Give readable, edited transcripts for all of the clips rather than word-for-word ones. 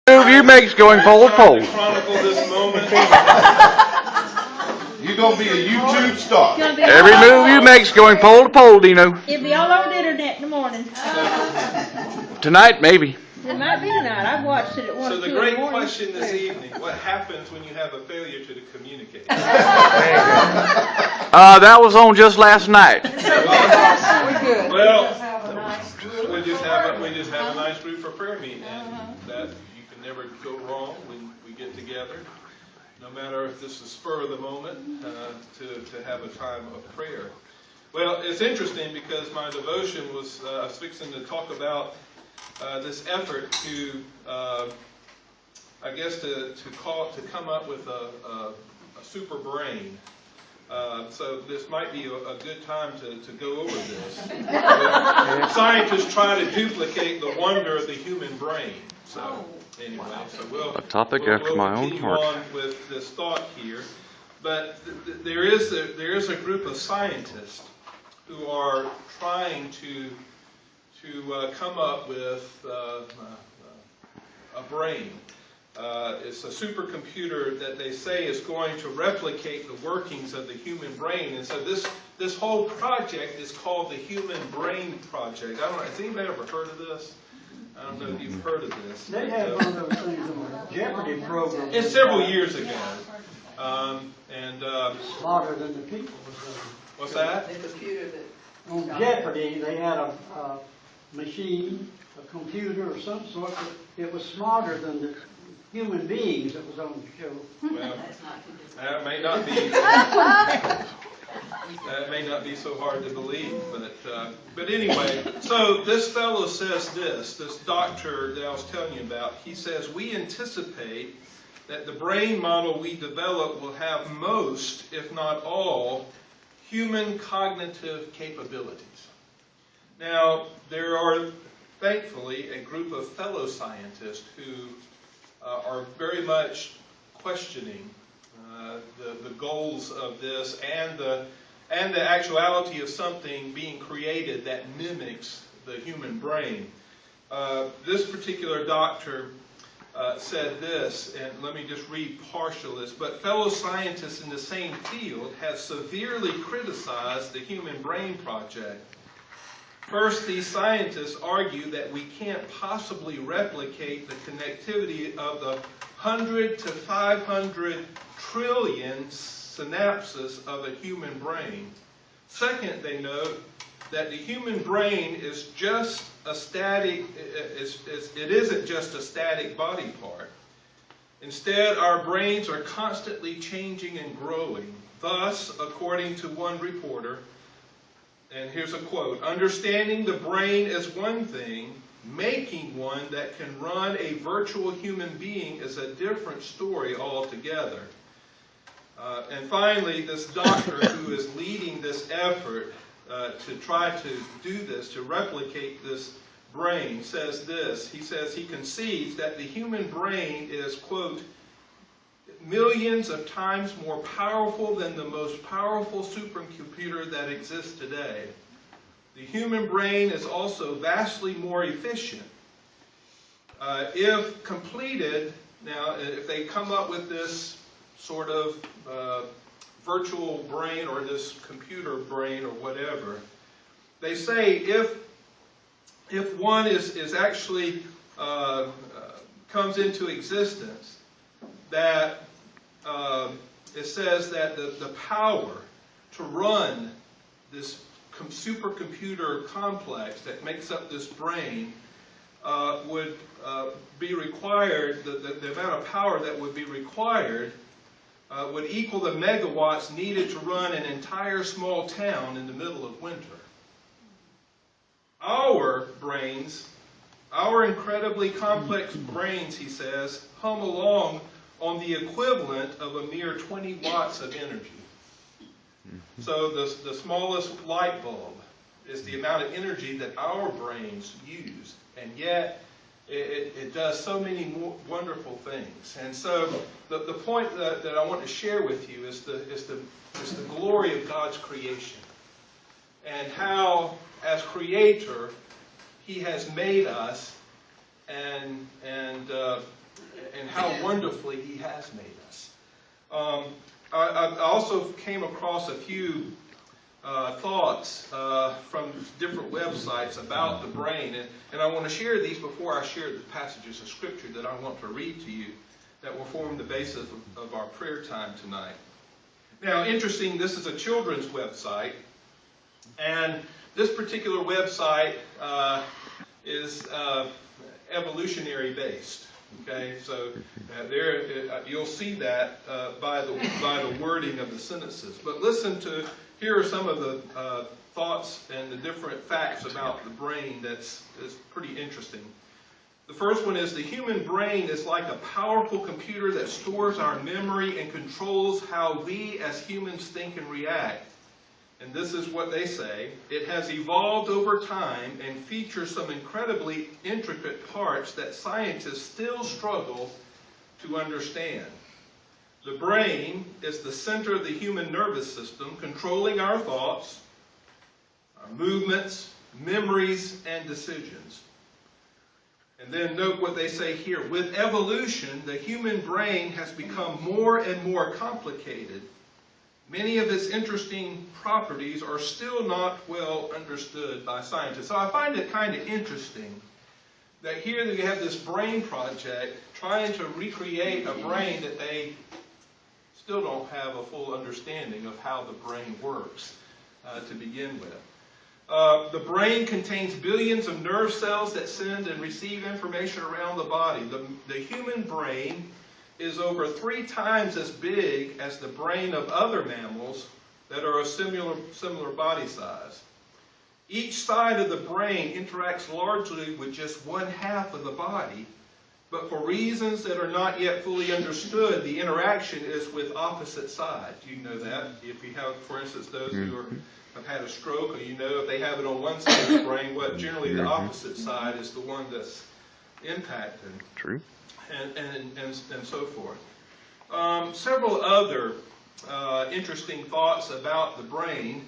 Move you makes going pole to pole. Chronicle this moment. You're going to be a YouTube star. Every move you makes going pole to pole, Dino. It'll be all over the internet in the morning. Tonight, maybe. It might be tonight. I've watched it at 1 So or 2 the in the great morning. question this evening, what happens when you have a failure to communicate? That was on just last night. Well, we just have a nice group for prayer meeting, and that you can never go wrong when we get together, no matter if this is spur of the moment, to have a time of prayer. Well, it's interesting because my devotion was fixing to talk about this effort to, I guess, to come up with a super brain. So this might be a good time to go over this. Scientists try to duplicate the wonder of the human brain. So anyway, so we'll continue on with this thought here. But there is a group of scientists who are trying to come up with a brain. It's a supercomputer that they say is going to replicate the workings of the human brain. And so this whole project is called the Human Brain Project. I don't know, has anybody ever heard of this? I don't know if you've heard of this. They had one of those things on the Jeopardy program. It's several years ago. Smarter than the people. What's that? The computer that... On Jeopardy, they had a machine, a computer of some sort, but it was smarter than the human beings that was on the show. Well, that may not be. That may not be so hard to believe, but anyway. So this fellow says this doctor that I was telling you about. He says we anticipate that the brain model we develop will have most, if not all, human cognitive capabilities. Now, there are, thankfully, a group of fellow scientists who are very much questioning the goals of this and the actuality of something being created that mimics the human brain. This particular doctor said this, and let me just read partial of this, but fellow scientists in the same field have severely criticized the Human Brain Project. First, these scientists argue that we can't possibly replicate the connectivity of the 100 to 500 trillion synapses of a human brain. Second, they note that the human brain is just a static, it isn't just a static body part. Instead, our brains are constantly changing and growing. Thus, according to one reporter, and here's a quote, understanding the brain is one thing, making one that can run a virtual human being is a different story altogether. And finally, this doctor who is leading this effort to try to do this, to replicate this brain, says this. He says he concedes that the human brain is, quote, millions of times more powerful than the most powerful supercomputer that exists today. The human brain is also vastly more efficient. If completed, now if they come up with this sort of virtual brain or this computer brain or whatever, they say if one is actually comes into existence, that it says that the power to run this supercomputer complex that makes up this brain would be required, the amount of power that would be required would equal the megawatts needed to run an entire small town in the middle of winter. Our brains, our incredibly complex brains, he says, hum along on the equivalent of a mere 20 watts of energy. So the smallest light bulb is the amount of energy that our brains use, and yet it does so many more wonderful things. And so the point that I want to share with you is the glory of God's creation, and how, as Creator, He has made us, and and how wonderfully He has made us. I also came across a few thoughts from different websites about the brain, and I want to share these before I share the passages of Scripture that I want to read to you that will form the basis of our prayer time tonight. Now, interesting, this is a children's website, and this particular website is evolutionary based. Okay, so there you'll see that by the wording of the sentences. But listen to, here are some of the thoughts and the different facts about the brain that's pretty interesting. The first one is the human brain is like a powerful computer that stores our memory and controls how we as humans think and react. And this is what they say: it has evolved over time and features some incredibly intricate parts that scientists still struggle to understand. The brain is the center of the human nervous system, controlling our thoughts, our movements, memories, and decisions. And then note what they say here. With evolution, the human brain has become more and more complicated. Many of its interesting properties are still not well understood by scientists. So I find it kind of interesting that here you have this brain project trying to recreate a brain that they still don't have a full understanding of how the brain works to begin with. The brain contains billions of nerve cells that send and receive information around the body. The human brain is over 3 times as big as the brain of other mammals that are a similar body size. Each side of the brain interacts largely with just 1/2 of the body, but for reasons that are not yet fully understood, the interaction is with opposite sides. You know that. If you have, for instance, those who have had a stroke, or you know if they have it on one side of the brain, what generally the opposite side is the one that's impacted. True. And so forth. Several other interesting thoughts about the brain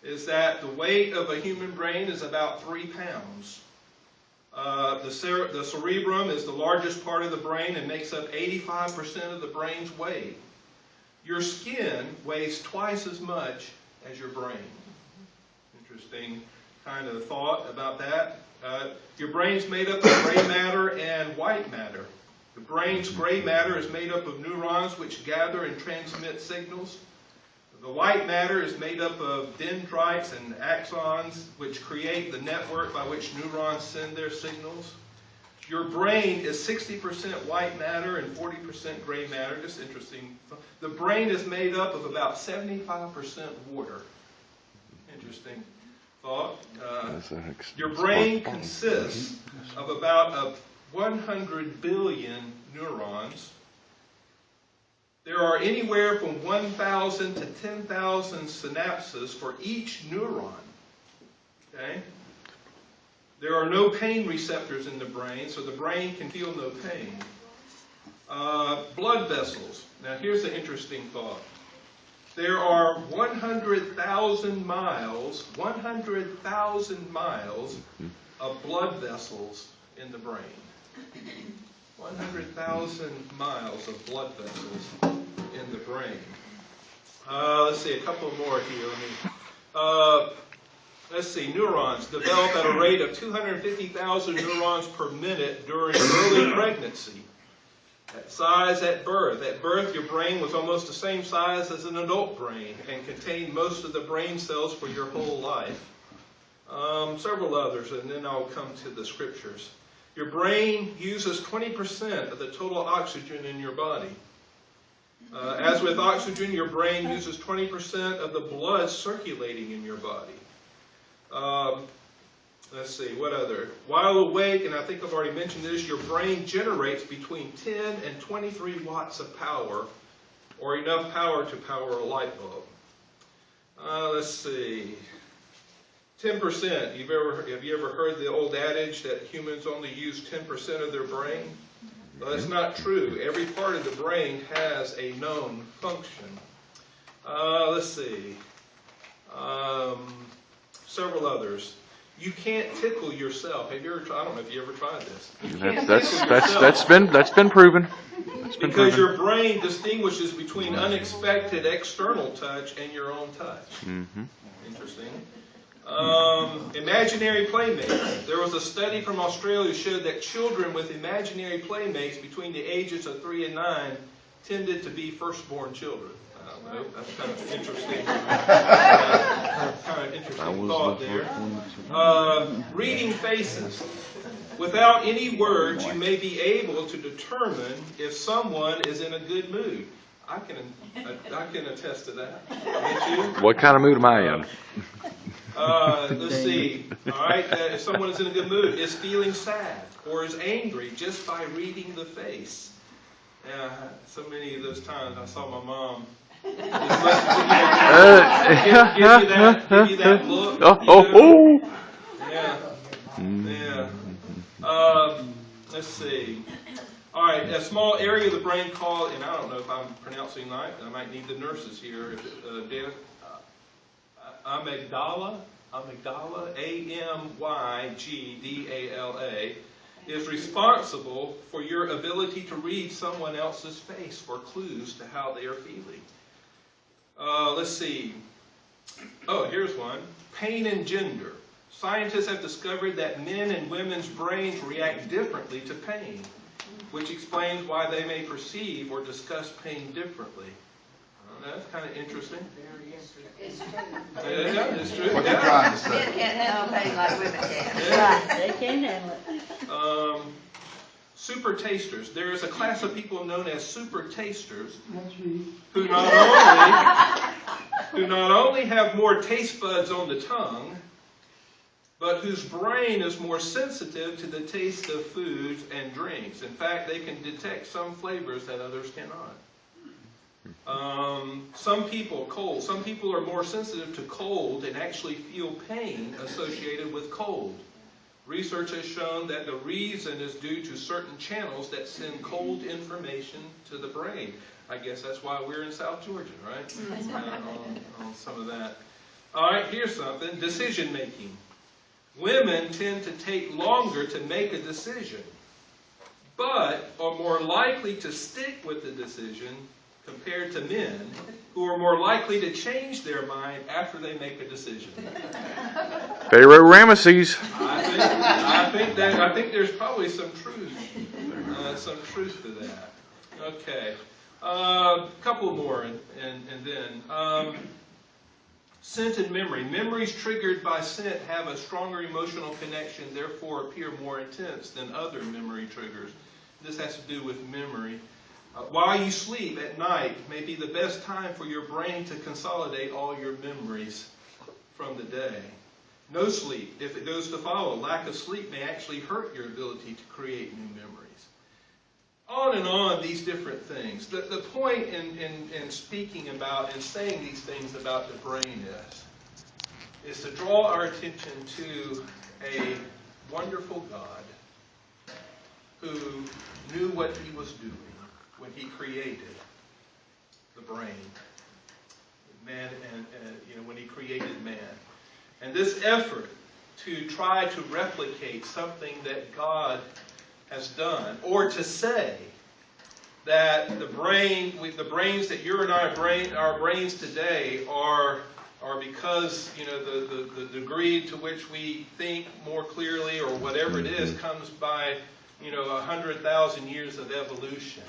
is that the weight of a human brain is about 3 pounds. The cerebrum is the largest part of the brain and makes up 85% of the brain's weight. Your skin weighs twice as much as your brain. Interesting kind of thought about that. Your brain's made up of gray matter and white matter. The brain's gray matter is made up of neurons which gather and transmit signals. The white matter is made up of dendrites and axons which create the network by which neurons send their signals. Your brain is 60% white matter and 40% gray matter. Just interesting. The brain is made up of about 75% water. Interesting thought. Your brain consists of about 100 billion neurons. There are anywhere from 1,000 to 10,000 synapses for each neuron. Okay? There are no pain receptors in the brain, so the brain can feel no pain. Blood vessels. Now here's an interesting thought. There are 100,000 miles of blood vessels in the brain. 100,000 miles of blood vessels in the brain. Let's see, a couple more here. Let's see, neurons develop at a rate of 250,000 neurons per minute during early pregnancy. At size at birth. At birth, your brain was almost the same size as an adult brain and contained most of the brain cells for your whole life. Several others, and then I'll come to the scriptures. Your brain uses 20% of the total oxygen in your body. As with oxygen, your brain uses 20% of the blood circulating in your body. Let's see, what other? While awake, and I think I've already mentioned this, your brain generates between 10 and 23 watts of power, or enough power to power a light bulb. Let's see. 10%. Have you ever heard the old adage that humans only use 10% of their brain? Well, that's not true. Every part of the brain has a known function. Let's see. Several others. You can't tickle yourself. Have you ever tried? I don't know if you ever tried this. You can't tickle yourself. That's been proven. been Because proven. your brain distinguishes between unexpected external touch and your own touch. Mm-hmm. Interesting. Imaginary playmates. There was a study from Australia showed that children with imaginary playmates between the ages of 3 and 9 tended to be firstborn children. I don't know. That's kind of interesting. Kind of interesting thought there. Reading faces. Without any words, you may be able to determine if someone is in a good mood. I can attest to that. Can't you? What kind of mood am I in? Let's see. All right, if someone is in a good mood, is feeling sad or is angry just by reading the face. Yeah, so many of those times I saw my mom just give you that look. Oh. Yeah. Yeah. Let's see. All right, a small area of the brain called, and I don't know if I'm pronouncing right. I might need the nurses here. Amygdala, Amygdala, is responsible for your ability to read someone else's face for clues to how they are feeling. Let's see. Oh, here's one. Pain and gender. Scientists have discovered that men and women's brains react differently to pain, which explains why they may perceive or discuss pain differently. That's kind of interesting. It's true. Yeah, it's true. What you Yeah. trying to Men say? can't handle pain like women can. Yeah. Right, they can't handle it. Super tasters. There is a class of people known as super tasters That's me. who not only have more taste buds on the tongue, but whose brain is more sensitive to the taste of foods and drinks. In fact, they can detect some flavors that others cannot. Some people are more sensitive to cold and actually feel pain associated with cold. Research has shown that the reason is due to certain channels that send cold information to the brain. I guess that's why we're in South Georgia, right? On some of that. All right, here's something. Decision making. Women tend to take longer to make a decision, but are more likely to stick with the decision compared to men, who are more likely to change their mind after they make a decision. Pharaoh Ramesses. I think there's probably some truth to that. Okay, couple more, and then scent and memory. Memories triggered by scent have a stronger emotional connection, therefore appear more intense than other memory triggers. This has to do with memory. While you sleep at night may be the best time for your brain to consolidate all your memories from the day. No sleep, if it goes to follow, lack of sleep may actually hurt your ability to create new memories. On and on, these different things. The point in speaking about and saying these things about the brain is to draw our attention to a wonderful God who knew what he was doing when he created the brain, man, and when he created man. And this effort to try to replicate something that God has done, or to say that the brains that you and I our brains today are because the degree to which we think more clearly or whatever it is comes by 100,000 years of evolution.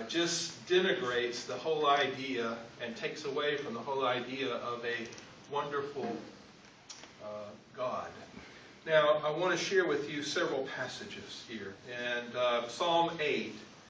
Just denigrates the whole idea and takes away from the whole idea of a wonderful God. Now, I want to share with you several passages here. And Psalm 8